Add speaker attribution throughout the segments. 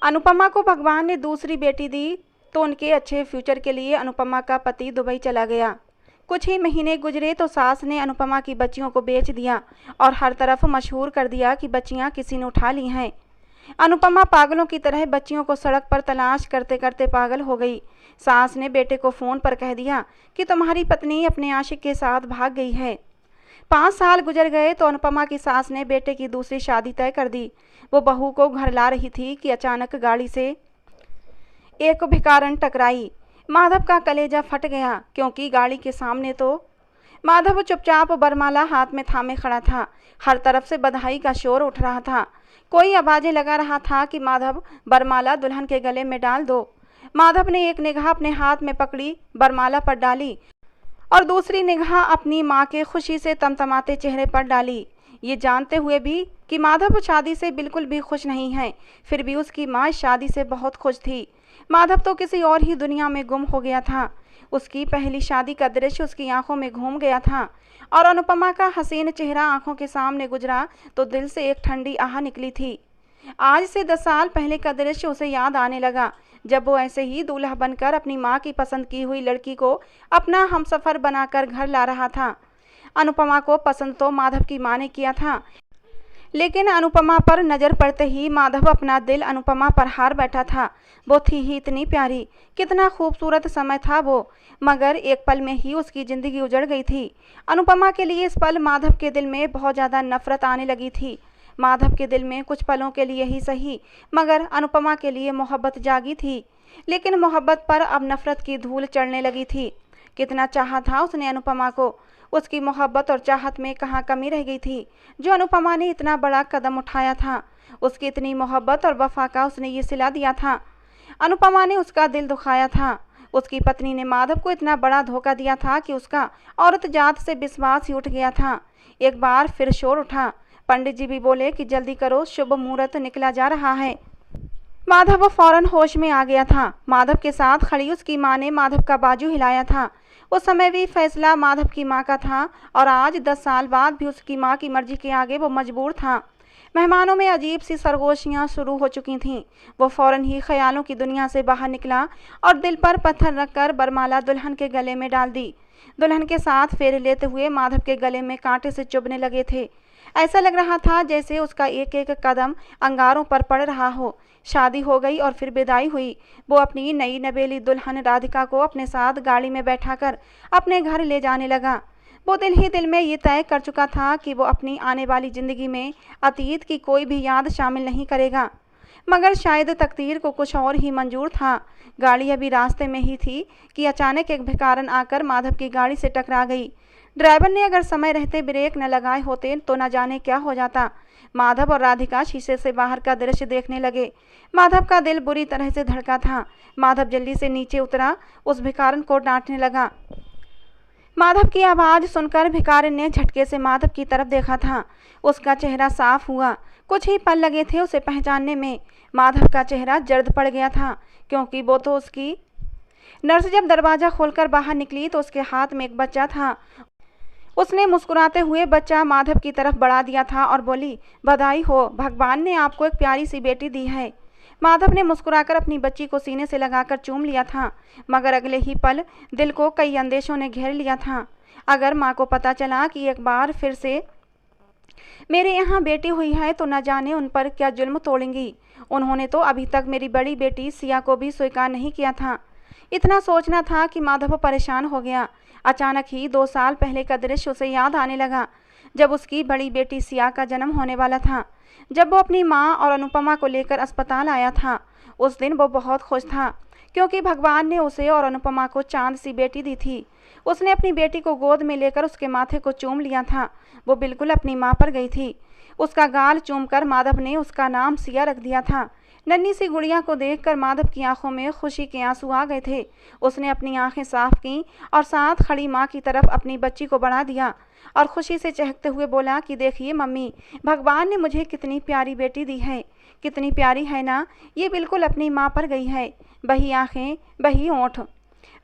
Speaker 1: अनुपमा को भगवान ने दूसरी बेटी दी तो उनके अच्छे फ्यूचर के लिए अनुपमा का पति दुबई चला गया। कुछ ही महीने गुजरे तो सास ने अनुपमा की बच्चियों को बेच दिया और हर तरफ मशहूर कर दिया कि बच्चियां किसी ने उठा ली हैं। अनुपमा पागलों की तरह बच्चियों को सड़क पर तलाश करते करते पागल हो गई। सास ने बेटे को फ़ोन पर कह दिया कि तुम्हारी पत्नी अपने आशिक के साथ भाग गई है। 5 साल गुजर गए तो अनुपमा की सास ने बेटे की दूसरी शादी तय कर दी। वो बहू को घर ला रही थी कि अचानक गाड़ी से एक भिखारन टकराई। माधव का कलेजा फट गया क्योंकि गाड़ी के सामने तो माधव चुपचाप बरमाला हाथ में थामे खड़ा था। हर तरफ से बधाई का शोर उठ रहा था। कोई आवाज़ें लगा रहा था कि माधव बरमाला दुल्हन के गले में डाल दो। माधव ने एक निगाह अपने हाथ में पकड़ी बरमाला पर डाली और दूसरी निगाह अपनी माँ के खुशी से तमतमाते चेहरे पर डाली। ये जानते हुए भी कि माधव शादी से बिल्कुल भी खुश नहीं है, फिर भी उसकी माँ इस शादी से बहुत खुश थी। माधव तो किसी और ही दुनिया में गुम हो गया था। उसकी पहली शादी का दृश्य उसकी आंखों में घूम गया था और अनुपमा का हसीन चेहरा आंखों के सामने गुजरा तो दिल से एक ठंडी आह निकली थी। आज से 10 साल पहले का दृश्य उसे याद आने लगा, जब वो ऐसे ही दूल्हा बनकर अपनी माँ की पसंद की हुई लड़की को अपना हमसफर बनाकर घर ला रहा था। अनुपमा को पसंद तो माधव की माँ ने किया था, लेकिन अनुपमा पर नज़र पड़ते ही माधव अपना दिल अनुपमा पर हार बैठा था। वो थी ही इतनी प्यारी, कितना खूबसूरत समय था वो, मगर एक पल में ही उसकी ज़िंदगी उजड़ गई थी। अनुपमा के लिए इस पल माधव के दिल में बहुत ज़्यादा नफरत आने लगी थी। माधव के दिल में कुछ पलों के लिए ही सही, मगर अनुपमा के लिए मोहब्बत जागी थी, लेकिन मोहब्बत पर अब नफरत की धूल चढ़ने लगी थी। कितना चाहा था उसने अनुपमा को, उसकी मोहब्बत और चाहत में कहाँ कमी रह गई थी जो अनुपमा ने इतना बड़ा कदम उठाया था। उसकी इतनी मोहब्बत और वफा का उसने ये सिला दिया था। अनुपमा ने उसका दिल दुखाया था। उसकी पत्नी ने माधव को इतना बड़ा धोखा दिया था कि उसका औरत जात से विश्वास ही उठ गया था। एक बार फिर शोर उठा। पंडित जी भी बोले कि जल्दी करो, शुभ मुहूर्त निकला जा रहा है। माधव फौरन होश में आ गया था। माधव के साथ खड़ी उसकी माँ ने माधव का बाजू हिलाया था। उस समय भी फैसला माधव की माँ का था और आज 10 साल बाद भी उसकी माँ की मर्जी के आगे वो मजबूर था। मेहमानों में अजीब सी सरगोशियाँ शुरू हो चुकी थीं। वो फौरन ही ख्यालों की दुनिया से बाहर निकला और दिल पर पत्थर रखकर बरमाला दुल्हन के गले में डाल दी। दुल्हन के साथ फेरे लेते हुए माधव के गले में कांटे से चुभने लगे थे। ऐसा लग रहा था जैसे उसका एक एक कदम अंगारों पर पड़ रहा हो। शादी हो गई और फिर विदाई हुई। वो अपनी नई नवेली दुल्हन राधिका को अपने साथ गाड़ी में बैठाकर अपने घर ले जाने लगा। वो दिल ही दिल में ये तय कर चुका था कि वो अपनी आने वाली ज़िंदगी में अतीत की कोई भी याद शामिल नहीं करेगा, मगर शायद तकदीर को कुछ और ही मंजूर था। गाड़ी अभी रास्ते में ही थी कि अचानक एक भिखारन आकर माधव की गाड़ी से टकरा गई। ड्राइवर ने अगर समय रहते ब्रेक न लगाए होते तो न जाने क्या हो जाता। माधव और राधिका शीशे से बाहर का दृश्य देखने लगे। माधव का दिल बुरी तरह से धड़का था। माधव जल्दी से नीचे उतरा, उस भिखारन को डांटने लगा। माधव की आवाज़ सुनकर भिखारन ने झटके से माधव की तरफ देखा था। उसका चेहरा साफ हुआ। कुछ ही पल लगे थे उसे पहचानने में। माधव का चेहरा जर्द पड़ गया था क्योंकि वो तो उसकी नर्स जब दरवाज़ा खोलकर बाहर निकली तो उसके हाथ में एक बच्चा था। उसने मुस्कुराते हुए बच्चा माधव की तरफ बढ़ा दिया था और बोली, बधाई हो, भगवान ने आपको एक प्यारी सी बेटी दी है। माधव ने मुस्कुराकर अपनी बच्ची को सीने से लगाकर चूम लिया था, मगर अगले ही पल दिल को कई अंदेशों ने घेर लिया था। अगर माँ को पता चला कि एक बार फिर से मेरे यहाँ बेटी हुई है तो न जाने उन पर क्या जुल्म तोड़ेंगी। उन्होंने तो अभी तक मेरी बड़ी बेटी सिया को भी स्वीकार नहीं किया था। इतना सोचना था कि माधव परेशान हो गया। अचानक ही 2 साल पहले का दृश्य उसे याद आने लगा, जब उसकी बड़ी बेटी सिया का जन्म होने वाला था। जब वो अपनी माँ और अनुपमा को लेकर अस्पताल आया था, उस दिन वो बहुत खुश था क्योंकि भगवान ने उसे और अनुपमा को चांद सी बेटी दी थी। उसने अपनी बेटी को गोद में लेकर उसके माथे को चूम लिया था। वो बिल्कुल अपनी माँ पर गई थी। उसका गाल चूमकर माधव ने उसका नाम सिया रख दिया था। नन्ही सी गुड़िया को देखकर माधव की आंखों में खुशी के आंसू आ गए थे। उसने अपनी आंखें साफ की और साथ खड़ी माँ की तरफ अपनी बच्ची को बढ़ा दिया और खुशी से चहकते हुए बोला कि देखिए मम्मी, भगवान ने मुझे कितनी प्यारी बेटी दी है। कितनी प्यारी है ना, ये बिल्कुल अपनी माँ पर गई है। बही आंखें, बही होंठ।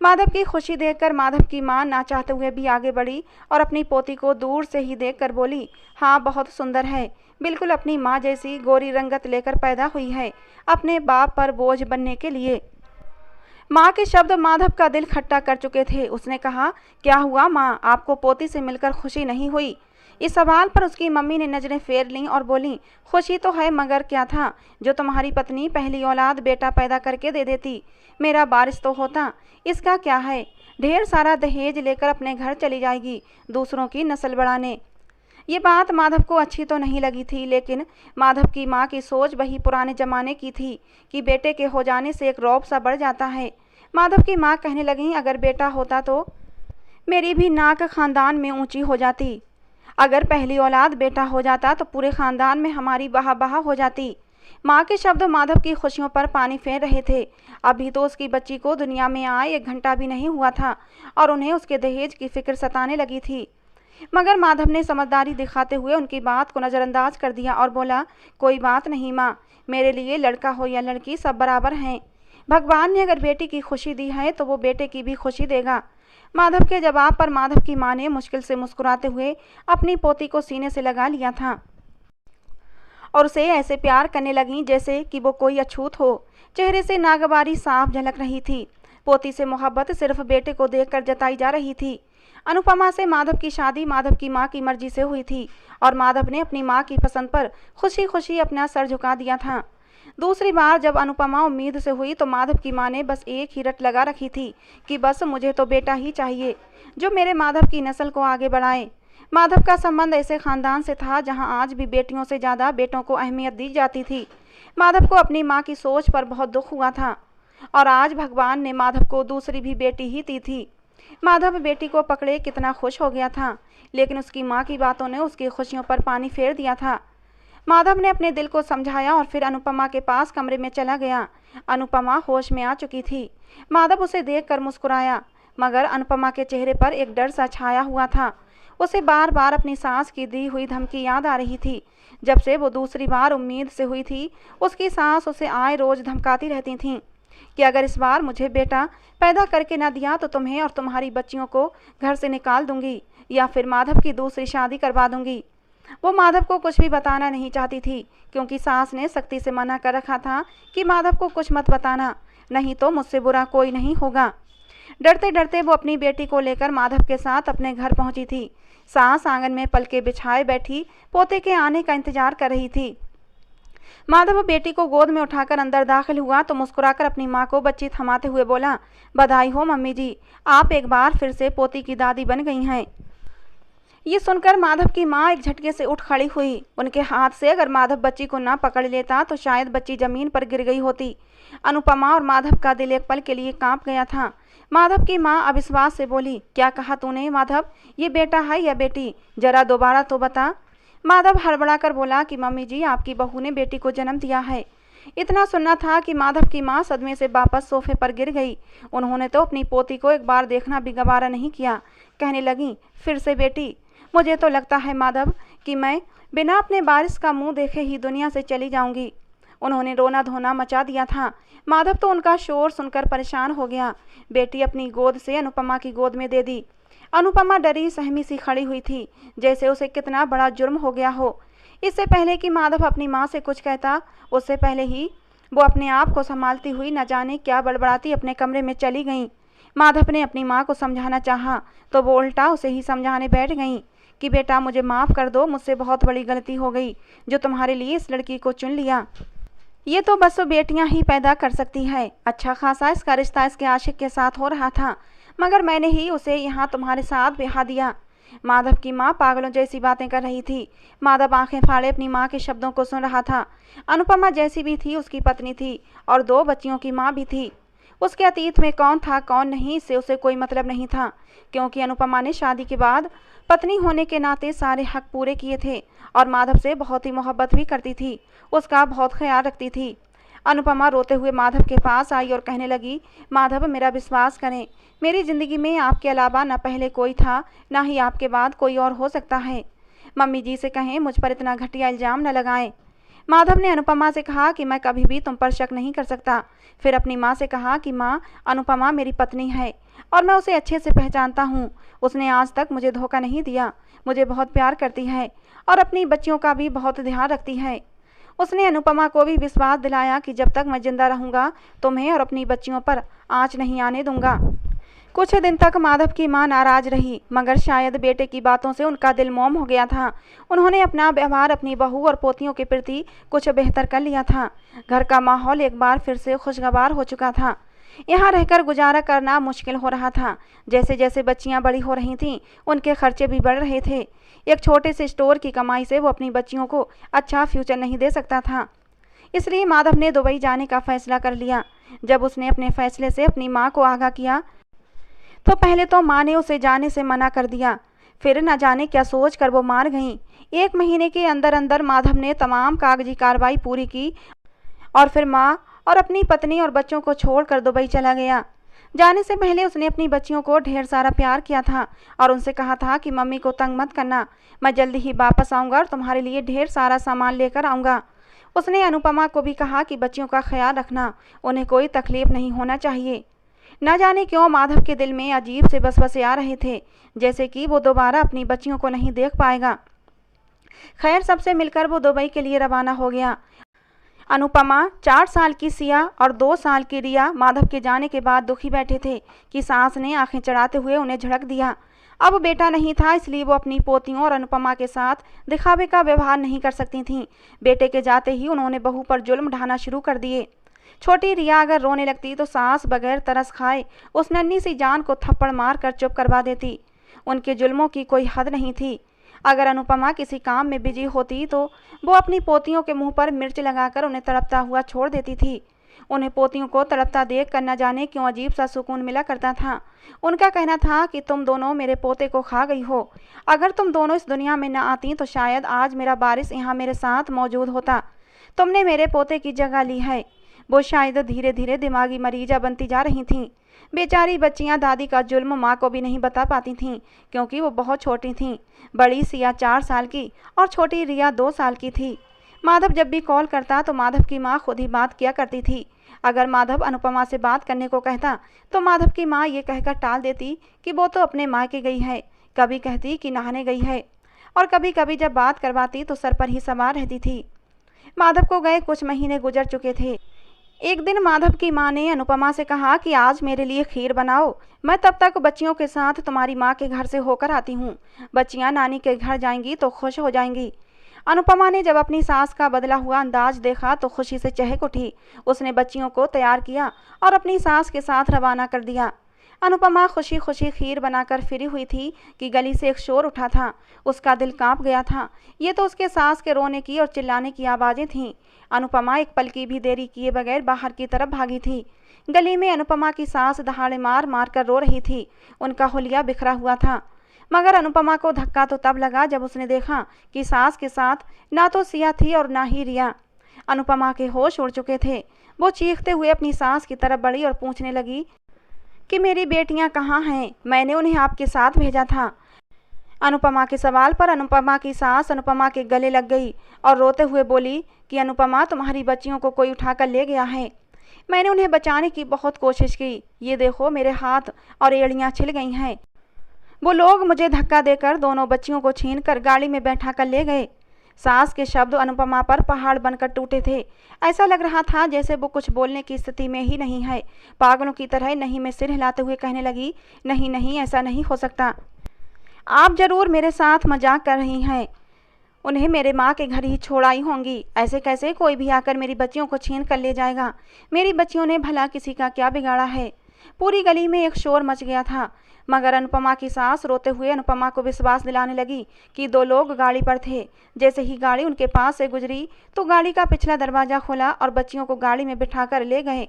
Speaker 1: माधव की खुशी देखकर माधव की मां ना चाहते हुए भी आगे बढ़ी और अपनी पोती को दूर से ही देखकर बोली, हाँ बहुत सुंदर है, बिल्कुल अपनी माँ जैसी गोरी रंगत लेकर पैदा हुई है, अपने बाप पर बोझ बनने के लिए। माँ के शब्द माधव का दिल खट्टा कर चुके थे। उसने कहा, क्या हुआ माँ, आपको पोती से मिलकर खुशी नहीं हुई? इस सवाल पर उसकी मम्मी ने नजरें फेर लीं और बोली, खुशी तो है, मगर क्या था जो तुम्हारी पत्नी पहली औलाद बेटा पैदा करके दे देती, मेरा वारिस तो होता। इसका क्या है, ढेर सारा दहेज लेकर अपने घर चली जाएगी दूसरों की नस्ल बढ़ाने। ये बात माधव को अच्छी तो नहीं लगी थी, लेकिन माधव की माँ की सोच वही पुराने जमाने की थी कि बेटे के हो जाने से एक रौब सा बढ़ जाता है। माधव की माँ कहने लगी, अगर बेटा होता तो मेरी भी नाक खानदान में ऊंची हो जाती, अगर पहली औलाद बेटा हो जाता तो पूरे खानदान में हमारी बहा बहा हो जाती। माँ के शब्द माधव की खुशियों पर पानी फेर रहे थे। अभी तो उसकी बच्ची को दुनिया में आए 1 घंटा भी नहीं हुआ था और उन्हें उसके दहेज की फिक्र सताने लगी थी। मगर माधव ने समझदारी दिखाते हुए उनकी बात को नज़रअंदाज कर दिया और बोला, कोई बात नहीं माँ, मेरे लिए लड़का हो या लड़की सब बराबर हैं। भगवान ने अगर बेटी की खुशी दी है तो वो बेटे की भी खुशी देगा। माधव के जवाब पर माधव की माँ ने मुश्किल से मुस्कुराते हुए अपनी पोती को सीने से लगा लिया था और उसे ऐसे प्यार करने लगी जैसे कि वो कोई अछूत हो। चेहरे से नागवारी साफ झलक रही थी। पोती से मोहब्बत सिर्फ बेटे को देखकर जताई जा रही थी। अनुपमा से माधव की शादी माधव की माँ की मर्जी से हुई थी और माधव ने अपनी माँ की पसंद पर खुशी खुशी अपना सर झुका दिया था। दूसरी बार जब अनुपमा उम्मीद से हुई तो माधव की माँ ने बस एक ही रट लगा रखी थी कि बस मुझे तो बेटा ही चाहिए जो मेरे माधव की नस्ल को आगे बढ़ाए। माधव का संबंध ऐसे खानदान से था जहां आज भी बेटियों से ज़्यादा बेटों को अहमियत दी जाती थी। माधव को अपनी माँ की सोच पर बहुत दुख हुआ था और आज भगवान ने माधव को दूसरी भी बेटी ही दी थी। माधव बेटी को पकड़े कितना खुश हो गया था, लेकिन उसकी माँ की बातों ने उसकी खुशियों पर पानी फेर दिया था। माधव ने अपने दिल को समझाया और फिर अनुपमा के पास कमरे में चला गया। अनुपमा होश में आ चुकी थी। माधव उसे देखकर मुस्कुराया, मगर अनुपमा के चेहरे पर एक डर सा छाया हुआ था। उसे बार बार अपनी सास की दी हुई धमकी याद आ रही थी। जब से वो दूसरी बार उम्मीद से हुई थी, उसकी सास उसे आए रोज धमकाती रहती थीं कि अगर इस बार मुझे बेटा पैदा करके न दिया तो तुम्हें और तुम्हारी बच्चियों को घर से निकाल दूंगी या फिर माधव की दूसरी शादी करवा दूंगी। वो माधव को कुछ भी बताना नहीं चाहती थी, क्योंकि सास ने सख्ती से मना कर रखा था कि माधव को कुछ मत बताना, नहीं तो मुझसे बुरा कोई नहीं होगा। डरते डरते वो अपनी बेटी को लेकर माधव के साथ अपने घर पहुंची थी। सास आंगन में पलके बिछाए बैठी पोते के आने का इंतजार कर रही थी। माधव बेटी को गोद में उठाकर अंदर दाखिल हुआ तो मुस्कुराकर अपनी माँ को बच्ची थमाते हुए बोला, बधाई हो मम्मी जी, आप एक बार फिर से पोती की दादी बन गई हैं। ये सुनकर माधव की माँ एक झटके से उठ खड़ी हुई। उनके हाथ से अगर माधव बच्ची को ना पकड़ लेता तो शायद बच्ची जमीन पर गिर गई होती। अनुपमा और माधव का दिल एक पल के लिए कांप गया था। माधव की माँ अविश्वास से बोली, क्या कहा तूने माधव, ये बेटा है या बेटी, जरा दोबारा तो बता। माधव हड़बड़ा कर बोला कि मम्मी जी, आपकी बहू ने बेटी को जन्म दिया है। इतना सुनना था कि माधव की माँ सदमे से वापस सोफे पर गिर गई। उन्होंने तो अपनी पोती को एक बार देखना भी गवारा नहीं किया। कहने लगी, फिर से बेटी, मुझे तो लगता है माधव कि मैं बिना अपने वारिस का मुंह देखे ही दुनिया से चली जाऊंगी। उन्होंने रोना धोना मचा दिया था। माधव तो उनका शोर सुनकर परेशान हो गया। बेटी अपनी गोद से अनुपमा की गोद में दे दी। अनुपमा डरी सहमी सी खड़ी हुई थी, जैसे उसे कितना बड़ा जुर्म हो गया हो। इससे पहले कि माधव अपनी माँ से कुछ कहता, उससे पहले ही वो अपने आप को संभालती हुई न जाने क्या बड़बड़ाती अपने कमरे में चली गईं। माधव ने अपनी माँ को समझाना चाहा तो वो उल्टा उसे ही समझाने बैठ गईं कि बेटा मुझे माफ़ कर दो, मुझसे बहुत बड़ी गलती हो गई जो तुम्हारे लिए इस लड़की को चुन लिया। ये तो बस बेटियां ही पैदा कर सकती है। अच्छा खासा इसका रिश्ता इसके आशिक के साथ हो रहा था, मगर मैंने ही उसे यहाँ तुम्हारे साथ ब्याह दिया। माधव की माँ पागलों जैसी बातें कर रही थी। माधव आंखें फाड़े अपनी माँ के शब्दों को सुन रहा था। अनुपमा जैसी भी थी उसकी पत्नी थी और 2 बच्चियों की माँ भी थी। उसके अतीत में कौन था कौन नहीं इससे उसे कोई मतलब नहीं था, क्योंकि अनुपमा ने शादी के बाद पत्नी होने के नाते सारे हक पूरे किए थे और माधव से बहुत ही मोहब्बत भी करती थी, उसका बहुत ख्याल रखती थी। अनुपमा रोते हुए माधव के पास आई और कहने लगी, माधव मेरा विश्वास करें, मेरी ज़िंदगी में आपके अलावा न पहले कोई था न ही आपके बाद कोई और हो सकता है। मम्मी जी से कहें मुझ पर इतना घटिया इल्ज़ाम न लगाएं। माधव ने अनुपमा से कहा कि मैं कभी भी तुम पर शक नहीं कर सकता। फिर अपनी माँ से कहा कि माँ, अनुपमा मेरी पत्नी है और मैं उसे अच्छे से पहचानता हूँ। उसने आज तक मुझे धोखा नहीं दिया, मुझे बहुत प्यार करती है और अपनी बच्चियों का भी बहुत ध्यान रखती है। उसने अनुपमा को भी विश्वास दिलाया कि जब तक मैं जिंदा रहूँगा तुम्हें और अपनी बच्चियों पर आँच नहीं आने दूंगा। कुछ दिन तक माधव की मां नाराज रही, मगर शायद बेटे की बातों से उनका दिल मोम हो गया था। उन्होंने अपना व्यवहार अपनी बहू और पोतियों के प्रति कुछ बेहतर कर लिया था। घर का माहौल एक बार फिर से खुशगवार हो चुका था। यहाँ रहकर गुजारा करना मुश्किल हो रहा था। जैसे जैसे बच्चियाँ बड़ी हो रही थीं, उनके खर्चे भी बढ़ रहे थे। एक छोटे से स्टोर की कमाई से वो अपनी बच्चियों को अच्छा फ्यूचर नहीं दे सकता था। इसलिए माधव ने दुबई जाने का फैसला कर लिया। जब उसने अपने फैसले से अपनी माँ को आगाह किया तो पहले तो माँ ने उसे जाने से मना कर दिया, फिर न जाने क्या सोच कर वो मान गईं। 1 महीने के अंदर अंदर माधव ने तमाम कागजी कार्रवाई पूरी की और फिर माँ और अपनी पत्नी और बच्चों को छोड़कर दुबई चला गया। जाने से पहले उसने अपनी बच्चियों को ढेर सारा प्यार किया था और उनसे कहा था कि मम्मी को तंग मत करना, मैं जल्दी ही वापस आऊँगा और तुम्हारे लिए ढेर सारा सामान लेकर आऊँगा। उसने अनुपमा को भी कहा कि बच्चियों का ख्याल रखना, उन्हें कोई तकलीफ नहीं होना चाहिए। न जाने क्यों माधव के दिल में अजीब से वसवसे आ रहे थे, जैसे कि वो दोबारा अपनी बच्चियों को नहीं देख पाएगा। खैर, सबसे मिलकर वो दुबई के लिए रवाना हो गया। अनुपमा, 4 साल की सिया और 2 साल की रिया माधव के जाने के बाद दुखी बैठे थे कि सास ने आंखें चढ़ाते हुए उन्हें झड़क दिया। अब बेटा नहीं था, इसलिए वो अपनी पोतियों और अनुपमा के साथ दिखावे का व्यवहार नहीं कर सकती थीं। बेटे के जाते ही उन्होंने बहू पर जुल्म ढाना शुरू कर दिए। छोटी रिया अगर रोने लगती तो सास बगैर तरस खाए उस नन्ही सी जान को थप्पड़ मार कर चुप करवा देती। उनके जुल्मों की कोई हद नहीं थी। अगर अनुपमा किसी काम में बिजी होती तो वो अपनी पोतियों के मुंह पर मिर्च लगाकर उन्हें तड़पता हुआ छोड़ देती थी। उन्हें पोतियों को तड़पता देख कर न जाने क्यों अजीब सा सुकून मिला करता था। उनका कहना था कि तुम दोनों मेरे पोते को खा गई हो। अगर तुम दोनों इस दुनिया में न आती तो शायद आज मेरा वारिस यहाँ मेरे साथ मौजूद होता। तुमने मेरे पोते की जगह ली है। वो शायद धीरे धीरे दिमागी मरीजा बनती जा रही थीं। बेचारी बच्चियां दादी का जुल्म माँ को भी नहीं बता पाती थीं, क्योंकि वो बहुत छोटी थीं। बड़ी सिया 4 साल की और छोटी रिया 2 साल की थी। माधव जब भी कॉल करता तो माधव की माँ खुद ही बात किया करती थी। अगर माधव अनुपमा से बात करने को कहता तो माधव की माँ ये कहकर टाल देती कि वो तो अपने मायके गई है। कभी कहती कि नहाने गई है और कभी कभी जब बात करवाती तो सर पर ही सवार रहती थी। माधव को गए कुछ महीने गुजर चुके थे। एक दिन माधव की माँ ने अनुपमा से कहा कि आज मेरे लिए खीर बनाओ, मैं तब तक बच्चियों के साथ तुम्हारी माँ के घर से होकर आती हूँ। बच्चियाँ नानी के घर जाएंगी तो खुश हो जाएंगी। अनुपमा ने जब अपनी सास का बदला हुआ अंदाज देखा तो खुशी से चहक उठी। उसने बच्चियों को तैयार किया और अपनी सास के साथ रवाना कर दिया। अनुपमा खुशी खुशी खीर बनाकर फिरी हुई थी कि गली से एक शोर उठा था। उसका दिल कांप गया था। ये तो उसके सास के रोने की और चिल्लाने की आवाज़ें थीं। अनुपमा एक पल की भी देरी किए बगैर बाहर की तरफ भागी थी। गली में अनुपमा की सास दहाड़े मार मार कर रो रही थी। उनका हुलिया बिखरा हुआ था। मगर अनुपमा को धक्का तो तब लगा जब उसने देखा कि सास के साथ ना तो सिया थी और ना ही रिया। अनुपमा के होश उड़ चुके थे। वो चीखते हुए अपनी सास की तरफ बढ़ी और पूछने लगी कि मेरी बेटियां कहाँ हैं? मैंने उन्हें आपके साथ भेजा था। अनुपमा के सवाल पर अनुपमा की सास अनुपमा के गले लग गई और रोते हुए बोली कि अनुपमा, तुम्हारी बच्चियों को कोई उठाकर ले गया है। मैंने उन्हें बचाने की बहुत कोशिश की। ये देखो, मेरे हाथ और एड़ियाँ छिल गई हैं। वो लोग मुझे धक्का देकर दोनों बच्चियों को छीनकर गाड़ी में बैठा कर ले गए। सास के शब्द अनुपमा पर पहाड़ बनकर टूटे थे। ऐसा लग रहा था जैसे वो कुछ बोलने की स्थिति में ही नहीं है। पागलों की तरह नहीं में सिर हिलाते हुए कहने लगी, नहीं नहीं, ऐसा नहीं हो सकता। आप जरूर मेरे साथ मजाक कर रही हैं। उन्हें मेरे माँ के घर ही छोड़ आई होंगी। ऐसे कैसे कोई भी आकर मेरी बच्चियों को छीन कर ले जाएगा? मेरी बच्चियों ने भला किसी का क्या बिगाड़ा है? पूरी गली में एक शोर मच गया था। मगर अनुपमा की सास रोते हुए अनुपमा को विश्वास दिलाने लगी कि 2 लोग गाड़ी पर थे। जैसे ही गाड़ी उनके पास से गुजरी तो गाड़ी का पिछला दरवाज़ा खोला और बच्चियों को गाड़ी में बिठाकर ले गए।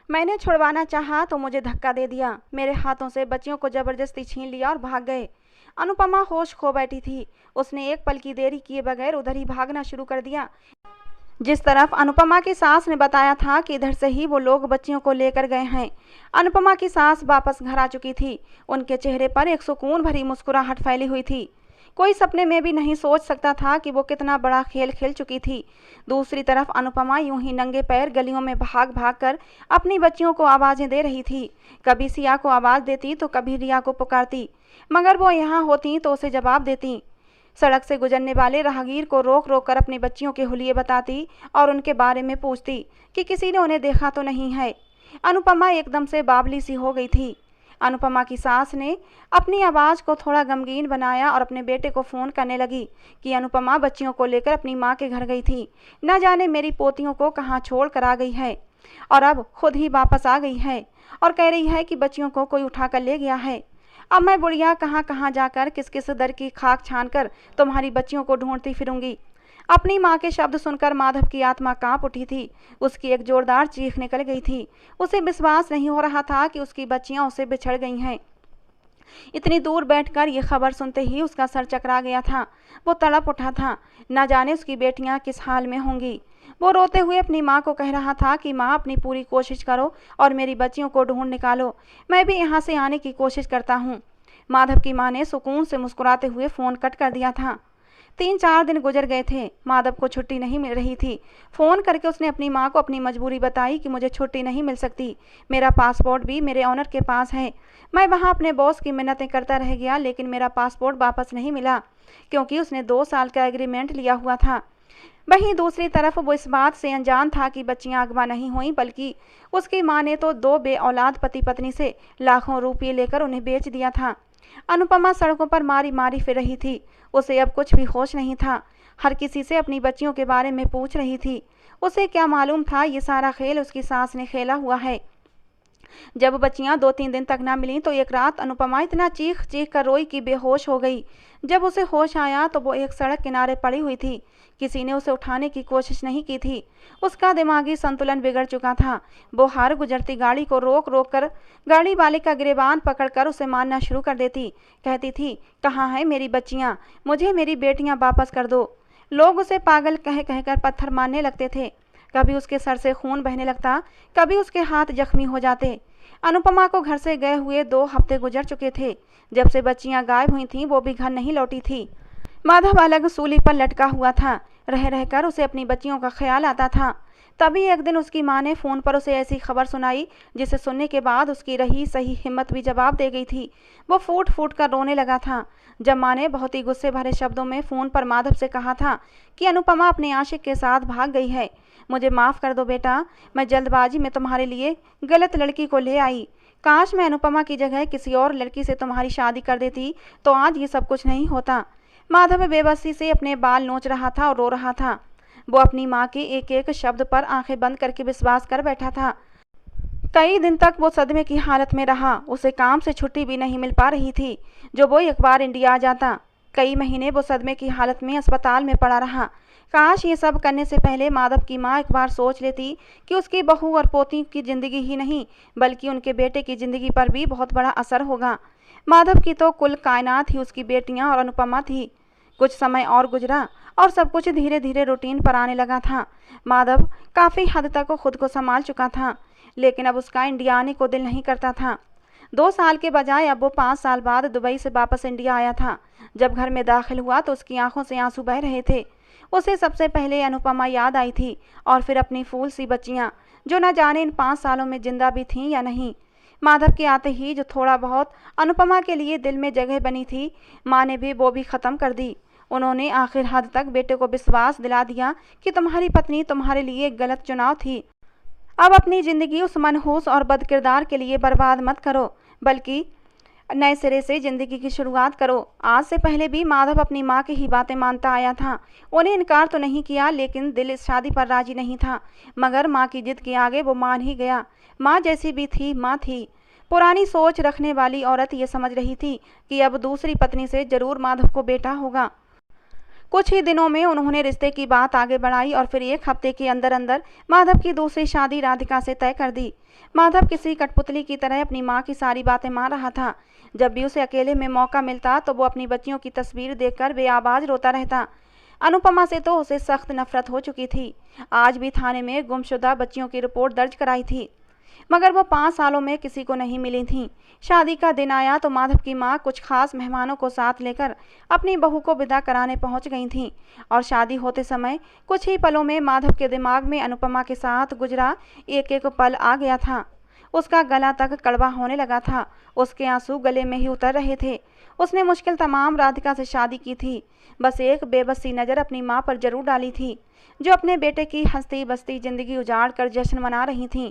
Speaker 1: मैंने छुड़वाना चाहा तो मुझे धक्का दे दिया। मेरे हाथों से बच्चियों को जबरदस्ती छीन लिया और भाग गए। अनुपमा होश खो बैठी थी। उसने एक पल की देरी किए बगैर उधर ही भागना शुरू कर दिया जिस तरफ अनुपमा की सास ने बताया था कि इधर से ही वो लोग बच्चियों को लेकर गए हैं। अनुपमा की सास वापस घर आ चुकी थी। उनके चेहरे पर एक सुकून भरी मुस्कुराहट फैली हुई थी। कोई सपने में भी नहीं सोच सकता था कि वो कितना बड़ा खेल खेल चुकी थी। दूसरी तरफ अनुपमा यूं ही नंगे पैर गलियों में भाग भाग कर अपनी बच्चियों को आवाज़ें दे रही थी। कभी सिया को आवाज़ देती तो कभी रिया को पुकारती, मगर वो यहाँ होती तो उसे जवाब देती। सड़क से गुजरने वाले राहगीर को रोक रोक कर अपनी बच्चियों के हुलिये बताती और उनके बारे में पूछती कि किसी ने उन्हें देखा तो नहीं है। अनुपमा एकदम से बावली सी हो गई थी। अनुपमा की सास ने अपनी आवाज़ को थोड़ा गमगीन बनाया और अपने बेटे को फ़ोन करने लगी कि अनुपमा बच्चियों को लेकर अपनी माँ के घर गई थी। न जाने मेरी पोतियों को कहाँ छोड़ कर आ गई है और अब खुद ही वापस आ गई है और कह रही है कि बच्चियों को कोई उठा कर ले गया है। अब मैं बुढ़िया कहाँ कहाँ जाकर किस किस दर की खाक छान कर तुम्हारी बच्चियों को ढूंढती फिरूंगी। अपनी माँ के शब्द सुनकर माधव की आत्मा कांप उठी थी। उसकी एक जोरदार चीख निकल गई थी। उसे विश्वास नहीं हो रहा था कि उसकी बच्चियां उससे बिछड़ गई हैं। इतनी दूर बैठकर ये खबर सुनते ही उसका सर चकरा गया था। वो तड़प उठा था, न जाने उसकी बेटियां किस हाल में होंगी। वो रोते हुए अपनी माँ को कह रहा था कि माँ अपनी पूरी कोशिश करो और मेरी बच्चियों को ढूंढ निकालो, मैं भी यहाँ से आने की कोशिश करता हूँ। माधव की माँ ने सुकून से मुस्कुराते हुए फ़ोन कट कर दिया था। 3-4 दिन गुजर गए थे। माधव को छुट्टी नहीं मिल रही थी। फ़ोन करके उसने अपनी माँ को अपनी मजबूरी बताई कि मुझे छुट्टी नहीं मिल सकती, मेरा पासपोर्ट भी मेरे ऑनर के पास है। मैं वहाँ अपने बॉस की मिन्नतें करता रह गया, लेकिन मेरा पासपोर्ट वापस नहीं मिला क्योंकि उसने 2 साल का एग्रीमेंट लिया हुआ था। वहीं दूसरी तरफ वो इस बात से अनजान था कि बच्चियां अगवा नहीं हुई, बल्कि उसकी माँ ने तो 2 बेऔलाद पति पत्नी से लाखों रुपये लेकर उन्हें बेच दिया था। अनुपमा सड़कों पर मारी मारी फिर रही थी। उसे अब कुछ भी होश नहीं था। हर किसी से अपनी बच्चियों के बारे में पूछ रही थी। उसे क्या मालूम था ये सारा खेल उसकी सास ने खेला हुआ है। जब बच्चियां 2-3 दिन तक ना मिलीं तो एक रात अनुपमा इतना चीख चीख कर रोई कि बेहोश हो गई। जब उसे होश आया तो वो एक सड़क किनारे पड़ी हुई थी। किसी ने उसे उठाने की कोशिश नहीं की थी। उसका दिमागी संतुलन बिगड़ चुका था। वो हर गुजरती गाड़ी को रोक रोक कर गाड़ी वाले का गिरेबान पकड़कर उसे मारना शुरू कर देती। कहती थी, कहाँ है मेरी बच्चियाँ, मुझे मेरी बेटियाँ वापस कर दो। लोग उसे पागल कह कहकर पत्थर मारने लगते थे। कभी उसके सर से खून बहने लगता, कभी उसके हाथ जख्मी हो जाते। अनुपमा को घर से गए हुए 2 हफ्ते गुजर चुके थे। जब से बच्चियां गायब हुई थीं वो भी घर नहीं लौटी थी। माधव अलग सूली पर लटका हुआ था। रह रहकर उसे अपनी बच्चियों का ख्याल आता था। तभी एक दिन उसकी माँ ने फ़ोन पर उसे ऐसी खबर सुनाई जिसे सुनने के बाद उसकी रही सही हिम्मत भी जवाब दे गई थी। वो फूट फूट कर रोने लगा था। जब माँ ने बहुत ही गुस्से भरे शब्दों में फ़ोन पर माधव से कहा था कि अनुपमा अपने आशिक के साथ भाग गई है, मुझे माफ़ कर दो बेटा, मैं जल्दबाजी में तुम्हारे लिए गलत लड़की को ले आई। काश मैं अनुपमा की जगह किसी और लड़की से तुम्हारी शादी कर देती तो आज ये सब कुछ नहीं होता। माधव बेबसी से अपने बाल नोच रहा था और रो रहा था। वो अपनी माँ के एक एक शब्द पर आंखें बंद करके विश्वास कर बैठा था। कई दिन तक वो सदमे की हालत में रहा। उसे काम से छुट्टी भी नहीं मिल पा रही थी। जो वो एक बार इंडिया आ जाता। कई महीने वो सदमे की हालत में अस्पताल में पड़ा रहा। काश ये सब करने से पहले माधव की माँ एक बार सोच लेती कि उसकी बहू और पोती की ज़िंदगी ही नहीं बल्कि उनके बेटे की ज़िंदगी पर भी बहुत बड़ा असर होगा। माधव की तो कुल कायनात ही उसकी बेटियाँ और अनुपमा थी। कुछ समय और गुजरा और सब कुछ धीरे धीरे रूटीन पर आने लगा था। माधव काफ़ी हद तक खुद को संभाल चुका था, लेकिन अब उसका इंडिया आने को दिल नहीं करता था। 2 साल के बजाय अब वो 5 साल बाद दुबई से वापस इंडिया आया था। जब घर में दाखिल हुआ तो उसकी आंखों से आंसू बह रहे थे। उसे सबसे पहले अनुपमा याद आई थी और फिर अपनी फूल सी बच्चियाँ जो न जाने इन 5 सालों में जिंदा भी थीं या नहीं। माधव के आते ही जो थोड़ा बहुत अनुपमा के लिए दिल में जगह बनी थी, माँ ने भी वो भी ख़त्म कर दी। उन्होंने आखिर हद तक बेटे को विश्वास दिला दिया कि तुम्हारी पत्नी तुम्हारे लिए एक गलत चुनाव थी। अब अपनी ज़िंदगी उस मनहूस और बदकिरदार के लिए बर्बाद मत करो, बल्कि नए सिरे से ज़िंदगी की शुरुआत करो। आज से पहले भी माधव अपनी माँ की ही बातें मानता आया था। उन्हें इनकार तो नहीं किया, लेकिन दिल इस शादी पर राजी नहीं था। मगर माँ की जिद के आगे वो मान ही गया। माँ जैसी भी थी, माँ थी। पुरानी सोच रखने वाली औरत ये समझ रही थी कि अब दूसरी पत्नी से जरूर माधव को बेटा होगा। कुछ ही दिनों में उन्होंने रिश्ते की बात आगे बढ़ाई और फिर 1 हफ्ते के अंदर अंदर माधव की दूसरी शादी राधिका से तय कर दी। माधव किसी कठपुतली की तरह अपनी माँ की सारी बातें मान रहा था। जब भी उसे अकेले में मौका मिलता तो वो अपनी बच्चियों की तस्वीर देखकर बेआवाज रोता रहता। अनुपमा से तो उसे सख्त नफरत हो चुकी थी। आज भी थाने में गुमशुदा बच्चियों की रिपोर्ट दर्ज कराई थी। मगर वो 5 सालों में किसी को नहीं मिली थीं। शादी का दिन आया तो माधव की माँ कुछ खास मेहमानों को साथ लेकर अपनी बहू को विदा कराने पहुंच गई थीं और शादी होते समय कुछ ही पलों में माधव के दिमाग में अनुपमा के साथ गुजरा एक एक पल आ गया था। उसका गला तक कड़वा होने लगा था, उसके आंसू गले में ही उतर रहे थे। उसने मुश्किल तमाम राधिका से शादी की थी, बस एक बेबसी नज़र अपनी माँ पर जरूर डाली थी, जो अपने बेटे की हंसती बसती जिंदगी उजाड़ कर जश्न मना रही थीं।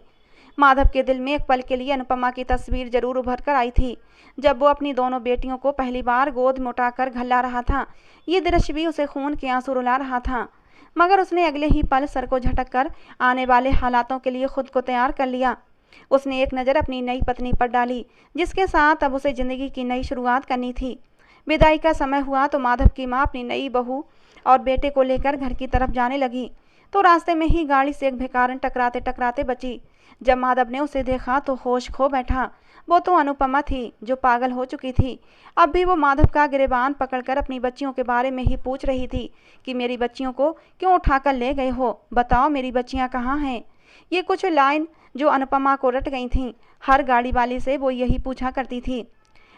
Speaker 1: माधव के दिल में एक पल के लिए अनुपमा की तस्वीर जरूर उभर कर आई थी, जब वो अपनी दोनों बेटियों को पहली बार गोद में उठाकर घल्ला रहा था। ये दृश्य भी उसे खून के आंसू रुला रहा था, मगर उसने अगले ही पल सर को झटक कर आने वाले हालातों के लिए खुद को तैयार कर लिया। उसने एक नज़र अपनी नई पत्नी पर डाली, जिसके साथ अब उसे जिंदगी की नई शुरुआत करनी थी। विदाई का समय हुआ तो माधव की माँ अपनी नई बहू और बेटे को लेकर घर की तरफ जाने लगी, तो रास्ते में ही गाड़ी से एक भिखारन टकराते टकराते बची। जब माधव ने उसे देखा तो होश खो बैठा। वो तो अनुपमा थी, जो पागल हो चुकी थी। अब भी वो माधव का गिरेबान पकड़कर अपनी बच्चियों के बारे में ही पूछ रही थी कि मेरी बच्चियों को क्यों उठाकर ले गए हो, बताओ मेरी बच्चियां कहाँ हैं। ये कुछ लाइन जो अनुपमा को रट गई थीं। हर गाड़ी वाले से वो यही पूछा करती थी।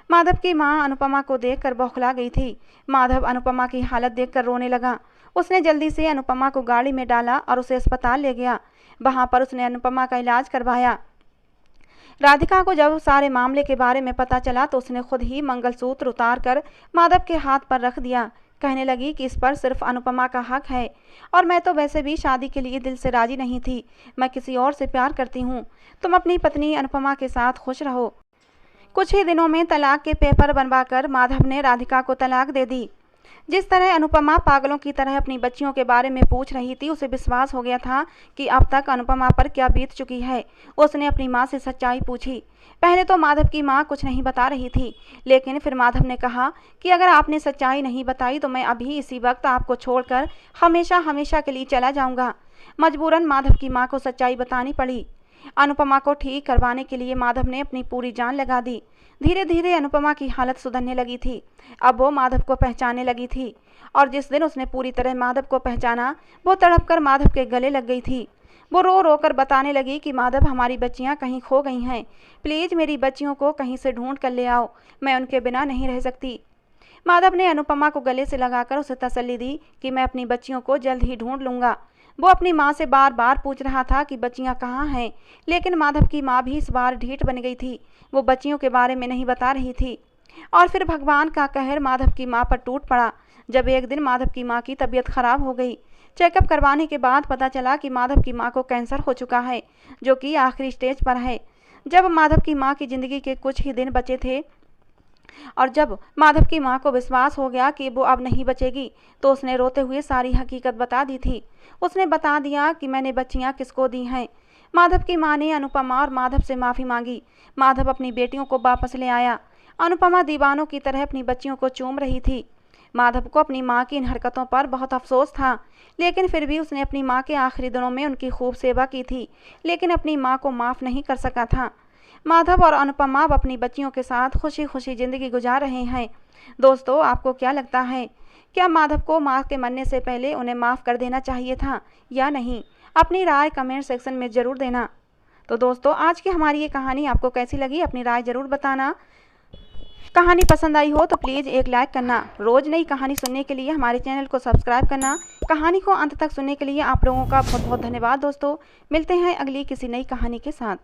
Speaker 1: माधव की माँ अनुपमा को देखकर बौखला गई थी। माधव अनुपमा की हालत देखकर रोने लगा। उसने जल्दी से अनुपमा को गाड़ी में डाला और उसे अस्पताल ले गया। वहां पर उसने अनुपमा का इलाज करवाया। राधिका को जब सारे मामले के बारे में पता चला तो उसने खुद ही मंगलसूत्र उतार कर माधव के हाथ पर रख दिया। कहने लगी कि इस पर सिर्फ अनुपमा का हक है, और मैं तो वैसे भी शादी के लिए दिल से राजी नहीं थी। मैं किसी और से प्यार करती हूँ। तुम अपनी पत्नी अनुपमा के साथ खुश रहो। कुछ ही दिनों में तलाक के पेपर बनवाकर माधव ने राधिका को तलाक दे दी। जिस तरह अनुपमा पागलों की तरह अपनी बच्चियों के बारे में पूछ रही थी, उसे विश्वास हो गया था कि अब तक अनुपमा पर क्या बीत चुकी है। उसने अपनी माँ से सच्चाई पूछी। पहले तो माधव की माँ कुछ नहीं बता रही थी, लेकिन फिर माधव ने कहा कि अगर आपने सच्चाई नहीं बताई तो मैं अभी इसी वक्त आपको छोड़कर हमेशा हमेशा के लिए चला जाऊंगा। मजबूरन माधव की माँ को सच्चाई बतानी पड़ी। अनुपमा को ठीक करवाने के लिए माधव ने अपनी पूरी जान लगा दी। धीरे धीरे अनुपमा की हालत सुधरने लगी थी। अब वो माधव को पहचानने लगी थी, और जिस दिन उसने पूरी तरह माधव को पहचाना, वो तड़प कर माधव के गले लग गई थी। वो रो रो कर बताने लगी कि माधव, हमारी बच्चियां कहीं खो गई हैं। प्लीज़ मेरी बच्चियों को कहीं से ढूंढ कर ले आओ, मैं उनके बिना नहीं रह सकती। माधव ने अनुपमा को गले से लगाकर उसे तसल्ली दी कि मैं अपनी बच्चियों को जल्द ही ढूंढ लूँगा। वो अपनी माँ से बार बार पूछ रहा था कि बच्चियाँ कहाँ हैं, लेकिन माधव की माँ भी इस बार ढीठ बन गई थी। वो बच्चियों के बारे में नहीं बता रही थी। और फिर भगवान का कहर माधव की माँ पर टूट पड़ा, जब एक दिन माधव की माँ की तबीयत खराब हो गई। चेकअप करवाने के बाद पता चला कि माधव की माँ को कैंसर हो चुका है, जो कि आखिरी स्टेज पर है। जब माधव की माँ की ज़िंदगी के कुछ ही दिन बचे थे और जब माधव की माँ को विश्वास हो गया कि वो अब नहीं बचेगी, तो उसने रोते हुए सारी हकीकत बता दी थी। उसने बता दिया कि मैंने बच्चियाँ किसको दी हैं। माधव की माँ ने अनुपमा और माधव से माफ़ी मांगी। माधव अपनी बेटियों को वापस ले आया। अनुपमा दीवानों की तरह अपनी बच्चियों को चूम रही थी। माधव को अपनी माँ की इन हरकतों पर बहुत अफसोस था, लेकिन फिर भी उसने अपनी माँ के आखिरी दिनों में उनकी खूब सेवा की थी, लेकिन अपनी माँ को माफ़ नहीं कर सका था। माधव और अनुपमा अब अपनी बच्चियों के साथ खुशी खुशी ज़िंदगी गुजार रहे हैं। दोस्तों, आपको क्या लगता है, क्या माधव को माँ के मरने से पहले उन्हें माफ़ कर देना चाहिए था या नहीं? अपनी राय कमेंट सेक्शन में ज़रूर देना। तो दोस्तों, आज की हमारी ये कहानी आपको कैसी लगी, अपनी राय ज़रूर बताना। कहानी पसंद आई हो तो प्लीज़ एक लाइक करना। रोज़ नई कहानी सुनने के लिए हमारे चैनल को सब्सक्राइब करना। कहानी को अंत तक सुनने के लिए आप लोगों का बहुत बहुत धन्यवाद। दोस्तों, मिलते हैं अगली किसी नई कहानी के साथ।